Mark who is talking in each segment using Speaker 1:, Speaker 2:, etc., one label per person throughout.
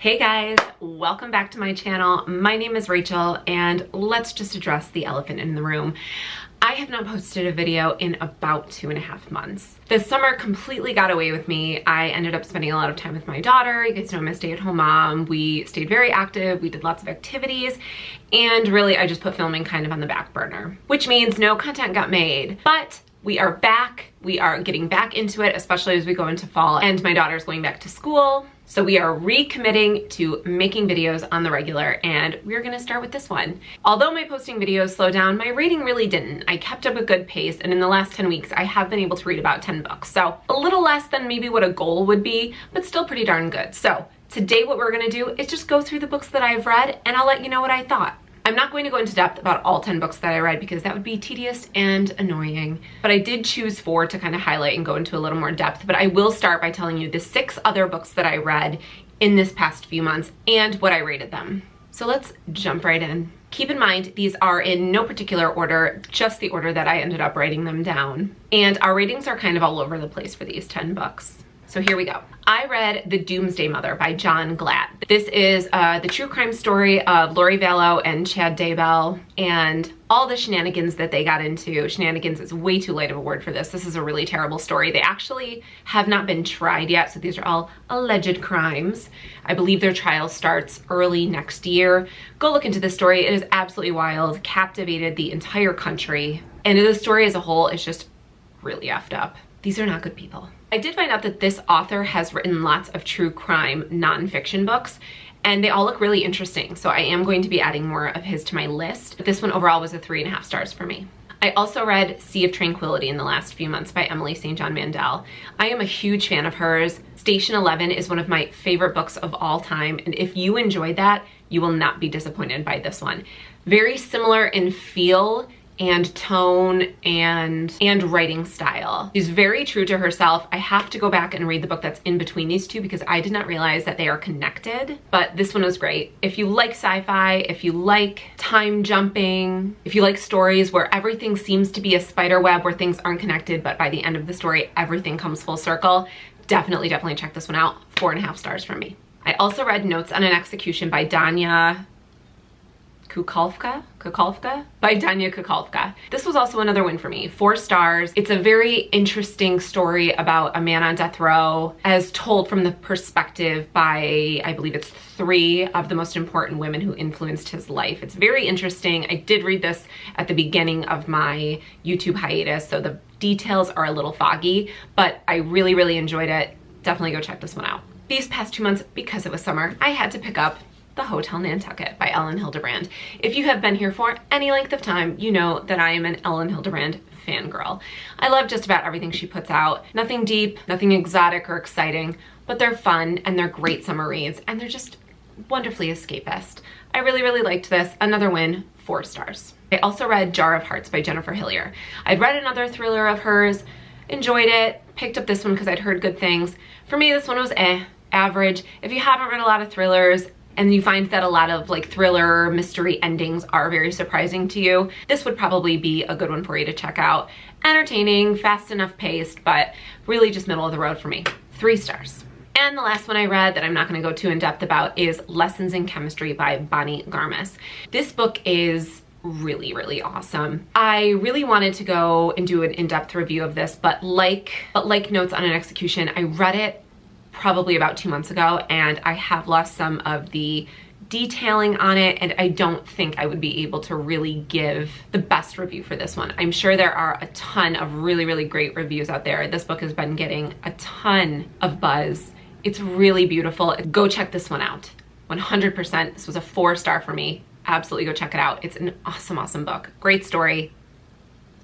Speaker 1: Hey guys, welcome back to my channel. My name is Rachel and let's just address the elephant in the room. I have not posted a video in about 2.5 months. This summer completely got away with me. I ended up spending a lot of time with my daughter. You guys know I'm a stay-at-home mom. We stayed very active. We did lots of activities. And really, I just put filming kind of on the back burner, which means no content got made. But we are back. We are getting back into it, especially as we go into fall and my daughter's going back to school. So we are recommitting to making videos on the regular, and we're gonna start with this one. Although my posting videos slowed down, my reading really didn't. I kept up a good pace, and in the last 10 weeks, I have been able to read about 10 books. So a little less than maybe what a goal would be, but still pretty darn good. So today what we're gonna do is just go through the books that I've read, and I'll let you know what I thought. I'm not going to go into depth about all 10 books that I read because that would be tedious and annoying, but I did choose 4 to kind of highlight and go into a little more depth. But I will start by telling you the 6 other books that I read in this past few months and what I rated them. So let's jump right in. Keep in mind, these are in no particular order, just the order that I ended up writing them down. And our ratings are kind of all over the place for these 10 books. So here we go. I read The Doomsday Mother by John Glatt. This is the true crime story of Lori Vallow and Chad Daybell and all the shenanigans that they got into. Shenanigans is way too light of a word for this. This is a really terrible story. They actually have not been tried yet, so these are all alleged crimes. I believe their trial starts early next year. Go look into this story. It is absolutely wild, captivated the entire country, and the story as a whole is just really effed up. These are not good people. I did find out that this author has written lots of true crime nonfiction books, and they all look really interesting. So I am going to be adding more of his to my list. But this one overall was a 3.5 stars for me. I also read Sea of Tranquility in the last few months by Emily St. John Mandel. I am a huge fan of hers. Station 11 is one of my favorite books of all time, and if you enjoyed that, you will not be disappointed by this one. Very similar in feel and tone and writing style. She's very true to herself. I have to go back and read the book that's in between these two because I did not realize that they are connected, but this one was great. If you like sci-fi, if you like time jumping, if you like stories where everything seems to be a spider web where things aren't connected, but by the end of the story, everything comes full circle, definitely check this one out. 4.5 stars from me. I also read Notes on an Execution by Danya Kukalfka? By Danya Kukalfka. This was also another win for me. 4 stars. It's a very interesting story about a man on death row as told from the perspective by, I believe it's 3 of the most important women who influenced his life. It's very interesting. I did read this at the beginning of my YouTube hiatus, so the details are a little foggy, but I really enjoyed it. Definitely go check this one out. These past 2 months, because it was summer, I had to pick up the Hotel Nantucket by Ellen Hildebrand. If you have been here for any length of time, you know that I am an Ellen Hildebrand fangirl. I love just about everything she puts out. Nothing deep, nothing exotic or exciting, but they're fun and they're great summer reads and they're just wonderfully escapist. I really liked this. Another win, 4 stars. I also read Jar of Hearts by Jennifer Hillier. I'd read another thriller of hers, enjoyed it, picked up this one because I'd heard good things. For me, this one was average. If you haven't read a lot of thrillers, and you find that a lot of like thriller mystery endings are very surprising to you, this would probably be a good one for you to check out. Entertaining, fast enough paced, but really just middle of the road for me. 3 stars. And the last one I read that I'm not going to go too in depth about is Lessons in Chemistry by Bonnie Garmis. This book is really awesome. I really wanted to go and do an in-depth review of this, but like Notes on an Execution, I read it probably about 2 months ago and I have lost some of the detailing on it, and I don't think I would be able to really give the best review for this one. I'm sure there are a ton of really great reviews out there. This book has been getting a ton of buzz. It's really beautiful. Go check this one out. 100%. This was a 4 star for me. Absolutely go check it out. It's an awesome book. Great story.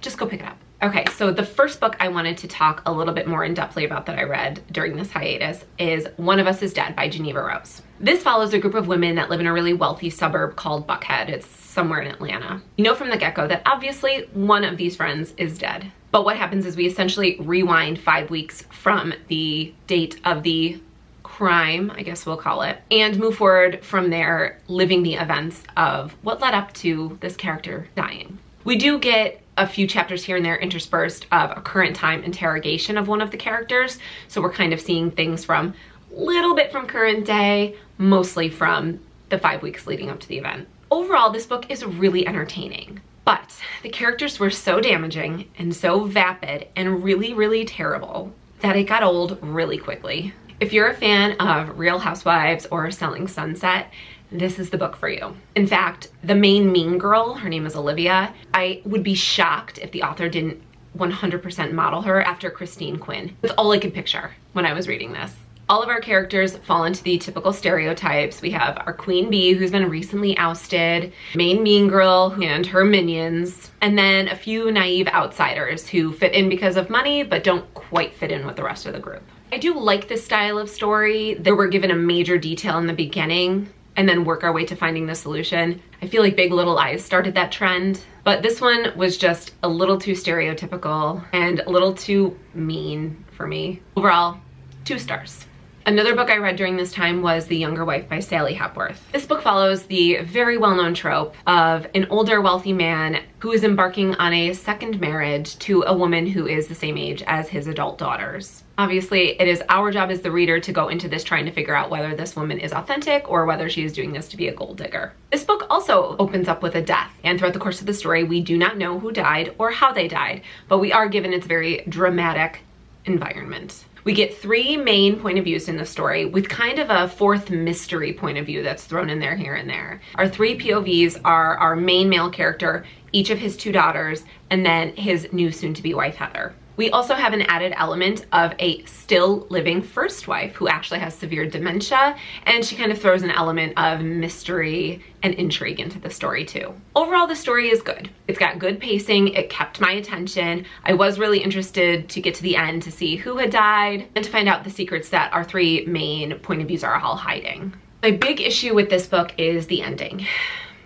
Speaker 1: Just go pick it up. Okay, so the first book I wanted to talk a little bit more in-depthly about that I read during this hiatus is One of Us is Dead by Geneva Rose. This follows a group of women that live in a really wealthy suburb called Buckhead. It's somewhere in Atlanta. You know from the get-go that obviously one of these friends is dead. But what happens is we essentially rewind 5 weeks from the date of the crime, I guess we'll call it, and move forward from there, living the events of what led up to this character dying. We do get a few chapters here and there interspersed of a current time interrogation of one of the characters. So we're kind of seeing things from a little bit from current day, mostly from the 5 weeks leading up to the event. Overall, this book is really entertaining, but the characters were so damaging and so vapid and really, really terrible that it got old really quickly. If you're a fan of Real Housewives or Selling Sunset, this is the book for you. In fact, the main mean girl, her name is Olivia, I would be shocked if the author didn't 100% model her after Christine Quinn. That's all I could picture when I was reading this. All of our characters fall into the typical stereotypes. We have our queen bee, who's been recently ousted, main mean girl and her minions, and then a few naive outsiders who fit in because of money but don't quite fit in with the rest of the group. I do like this style of story that we're given a major detail in the beginning and then work our way to finding the solution. I feel like Big Little Lies started that trend, but this one was just a little too stereotypical and a little too mean for me. Overall, 2 stars. Another book I read during this time was The Younger Wife by Sally Hepworth. This book follows the very well-known trope of an older wealthy man who is embarking on a second marriage to a woman who is the same age as his adult daughters. Obviously, it is our job as the reader to go into this trying to figure out whether this woman is authentic or whether she is doing this to be a gold digger. This book also opens up with a death, and throughout the course of the story, we do not know who died or how they died, but we are given its very dramatic environment. We get 3 main point of views in the story with kind of a 4th mystery point of view that's thrown in there here and there. Our 3 POVs are our main male character, each of his 2 daughters, and then his new soon-to-be wife, Heather. We also have an added element of a still living first wife who actually has severe dementia, and she kind of throws an element of mystery and intrigue into the story too. Overall, the story is good. It's got good pacing, it kept my attention. I was really interested to get to the end to see who had died and to find out the secrets that our 3 main point of views are all hiding. My big issue with this book is the ending.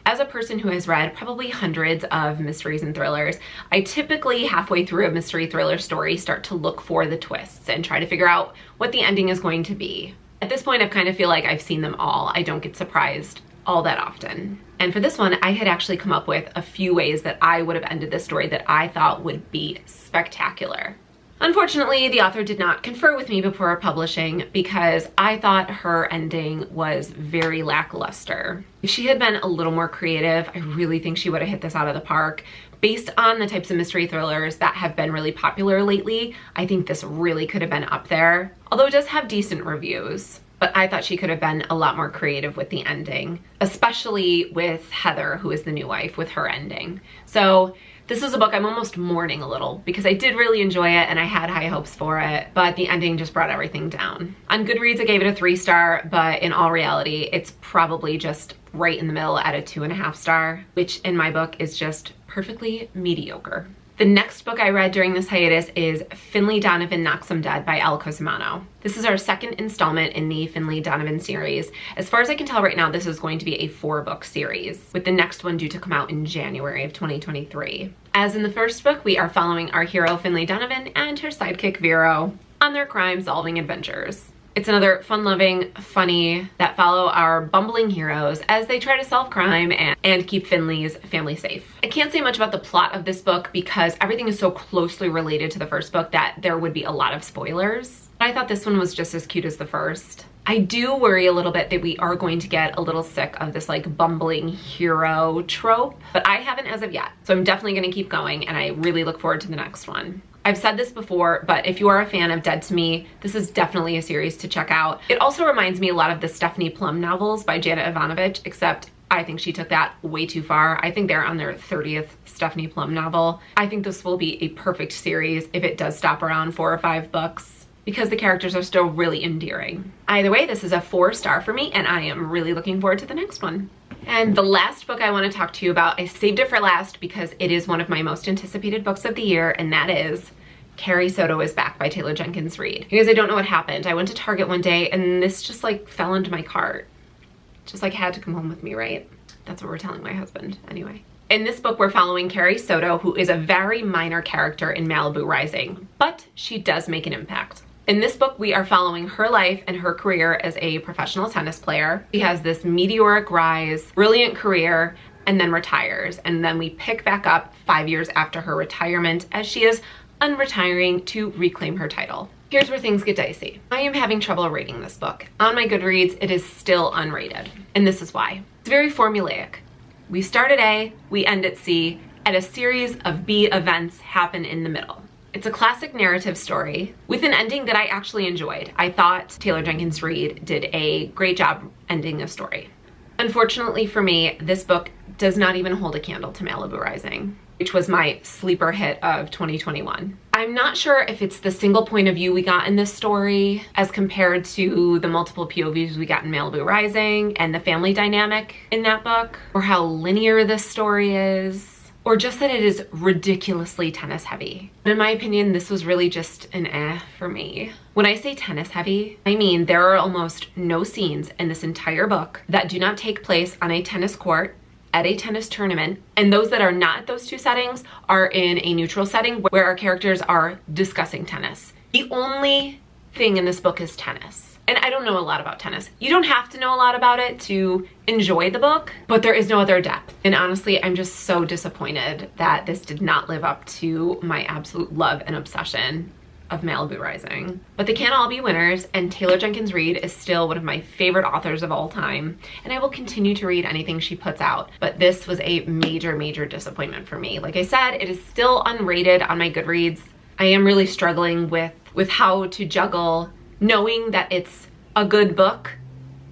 Speaker 1: As a person who has read probably hundreds of mysteries and thrillers, I typically halfway through a mystery thriller story start to look for the twists and try to figure out what the ending is going to be. At this point, I kind of feel like I've seen them all. I don't get surprised all that often. And for this one, I had actually come up with a few ways that I would have ended this story that I thought would be spectacular. Unfortunately, the author did not confer with me before publishing because I thought her ending was very lackluster. If she had been a little more creative, I really think she would have hit this out of the park. Based on the types of mystery thrillers that have been really popular lately, I think this really could have been up there, although it does have decent reviews. But I thought she could have been a lot more creative with the ending, especially with Heather, who is the new wife, with her ending. So this is a book I'm almost mourning a little because I did really enjoy it and I had high hopes for it, but the ending just brought everything down. On Goodreads, I gave it a 3-star, but in all reality, it's probably just right in the middle at a 2.5 star, which in my book is just perfectly mediocre. The next book I read during this hiatus is Finley, Donovan, Knocks 'Em Dead by Al Cosimano. This is our 2nd installment in the Finley Donovan series. As far as I can tell right now, this is going to be a 4-book series, with the next one due to come out in January of 2023. As in the first book, we are following our hero Finley Donovan and her sidekick Vero on their crime-solving adventures. It's another fun-loving, funny, that follow our bumbling heroes as they try to solve crime and keep Finley's family safe. I can't say much about the plot of this book because everything is so closely related to the first book that there would be a lot of spoilers. But I thought this one was just as cute as the first. I do worry a little bit that we are going to get a little sick of this like bumbling hero trope, but I haven't as of yet. So I'm definitely gonna keep going and I really look forward to the next one. I've said this before, but if you are a fan of Dead to Me, this is definitely a series to check out. It also reminds me a lot of the Stephanie Plum novels by Janet Ivanovich, except I think she took that way too far. I think they're on their 30th Stephanie Plum novel. I think this will be a perfect series if it does stop around 4 or 5 books because the characters are still really endearing. Either way, this is a 4-star for me and I am really looking forward to the next one. And the last book I want to talk to you about, I saved it for last because it is one of my most anticipated books of the year, and that is Carrie, Soto is Back by Taylor Jenkins Reid. Because I don't know what happened. I went to Target one day and this just like fell into my cart. Just like had to come home with me, right? That's what we're telling my husband anyway. In this book, we're following Carrie Soto, who is a very minor character in Malibu Rising, but she does make an impact. In this book, we are following her life and her career as a professional tennis player. She has this meteoric rise, brilliant career, and then retires. And then we pick back up 5 years after her retirement as she is unretiring to reclaim her title. Here's where things get dicey. I am having trouble rating this book. On my Goodreads, it is still unrated, and this is why. It's very formulaic. We start at A, we end at C, and a series of B events happen in the middle. It's a classic narrative story with an ending that I actually enjoyed. I thought Taylor Jenkins Reid did a great job ending a story. Unfortunately for me, this book does not even hold a candle to Malibu Rising, which was my sleeper hit of 2021. I'm not sure if it's the single point of view we got in this story as compared to the multiple POVs we got in Malibu Rising and the family dynamic in that book, or how linear this story is, or just that it is ridiculously tennis heavy. But in my opinion, this was really just an for me. When I say tennis heavy, I mean there are almost no scenes in this entire book that do not take place on a tennis court at a tennis tournament, and those that are not at those two settings are in a neutral setting where our characters are discussing tennis. The only thing in this book is tennis. And I don't know a lot about tennis. You don't have to know a lot about it to enjoy the book, but there is no other depth. And honestly, I'm just so disappointed that this did not live up to my absolute love and obsession of Malibu Rising. But they can't all be winners, and Taylor Jenkins Reid is still one of my favorite authors of all time, and I will continue to read anything she puts out. But this was a major, major disappointment for me. Like I said, it is still unrated on my Goodreads. I am really struggling with how to juggle knowing that it's a good book,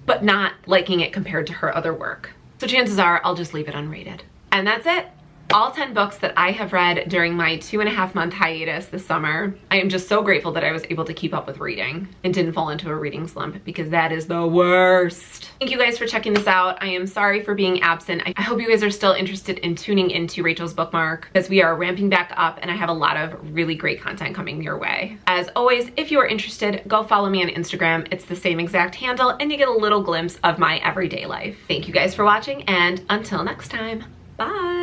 Speaker 1: but not liking it compared to her other work. So chances are I'll just leave it unrated. And that's it. All 10 books that I have read during my 2.5-month hiatus this summer. I am just so grateful that I was able to keep up with reading and didn't fall into a reading slump, because that is the worst. Thank you guys for checking this out. I am sorry for being absent. I hope you guys are still interested in tuning into Rachel's Bookmark, because we are ramping back up and I have a lot of really great content coming your way. As always, if you are interested, go follow me on Instagram. It's the same exact handle, and you get a little glimpse of my everyday life. Thank you guys for watching, and until next time, bye.